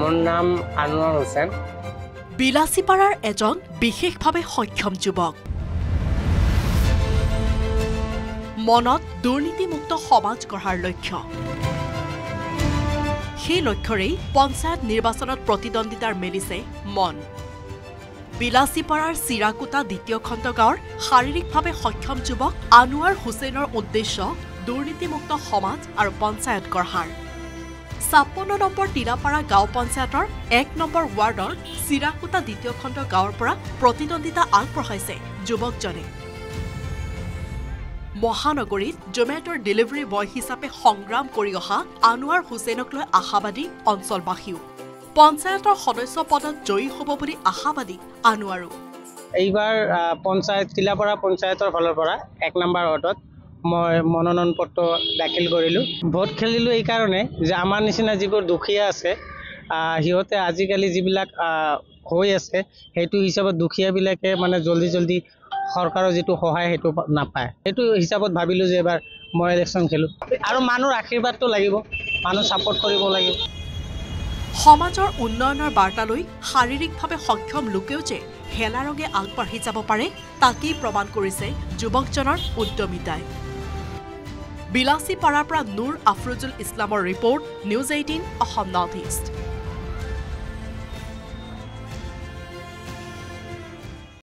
মোৰ নাম আনোৱাৰ হোসেন। বিলাসীপাৰাৰ এজন বিশেষভাৱে সক্ষম যুৱক। মনত দুৰ্নীতিমুক্ত সমাজ গঢ়াৰ লক্ষ্য। সেই লক্ষ্যৰেই পঞ্চায়ত নিৰ্বাচনত প্ৰতিদ্বন্দ্বিতাৰ মেলিছে মন। বিলাসীপাৰাৰ চিৰাকুটা দ্বিতীয় খণ্ড গাঁৱৰ শাৰীৰিকভাৱে সক্ষম যুৱক আনোৱাৰ হুছেইনৰ উদ্দেশ্য দুৰ্নীতিমুক্ত সমাজ আৰু পঞ্চায়ত গঢ়াৰ। ৫৬ নম্বৰ টিলাপাৰা গাঁও পঞ্চায়তৰ ১ নম্বৰ ৱাৰ্ডৰ চিৰাকুটা দ্বিতীয় খণ্ড গাঁৱৰ পৰা প্ৰতিদ্বন্দ্বিতা আগবঢ়াইছে যুৱকজনে। মহানগৰীত জমেটৰ ডেলিভাৰী বয় হিচাপে সংগ্ৰাম কৰি অহা আনোৱাৰ হুছেইনক লৈ আশাবাদী অঞ্চলবাসীও। পঞ্চায়তৰ সদস্য পদত জয়ী হ'ব বুলি আশাবাদী আনোৱাৰো। এইবাৰ পঞ্চায়ত টিলাপাৰা পঞ্চায়তৰ ফালৰ পৰা ১ নম্বৰ ৱাৰ্ডত মই মনোনয়ন পত্ৰ দাখিল কৰিলোঁ। ভোট খেলিলোঁ এই কাৰণে যে আমাৰ নিচিনা যিবোৰ দুখীয়া আছে সিহঁতে আজিকালি যিবিলাক হৈ আছে সেইটো হিচাপত দুখীয়াবিলাকে মানে জল্দি চৰকাৰৰ যিটো সহায় সেইটো নাপায়। সেইটো হিচাপত ভাবিলোঁ যে এবাৰ মই ইলেকশ্যন খেলোঁ আৰু মানুহৰ আশীৰ্বাদটো লাগিব, মানুহ ছাপোৰ্ট কৰিব লাগিব। সমাজৰ উন্নয়নৰ বাৰ্তালৈ শাৰীৰিকভাৱে সক্ষম লোকেও যে হেলাৰঙে আগবাঢ়ি যাব পাৰে তাকেই প্ৰমাণ কৰিছে যুৱকজনৰ উদ্যমিতাই। বিলাসীপাৰাৰ পৰা নুৰ আফৰোজুল ইছলামৰ report, news ১৮ Assam north east.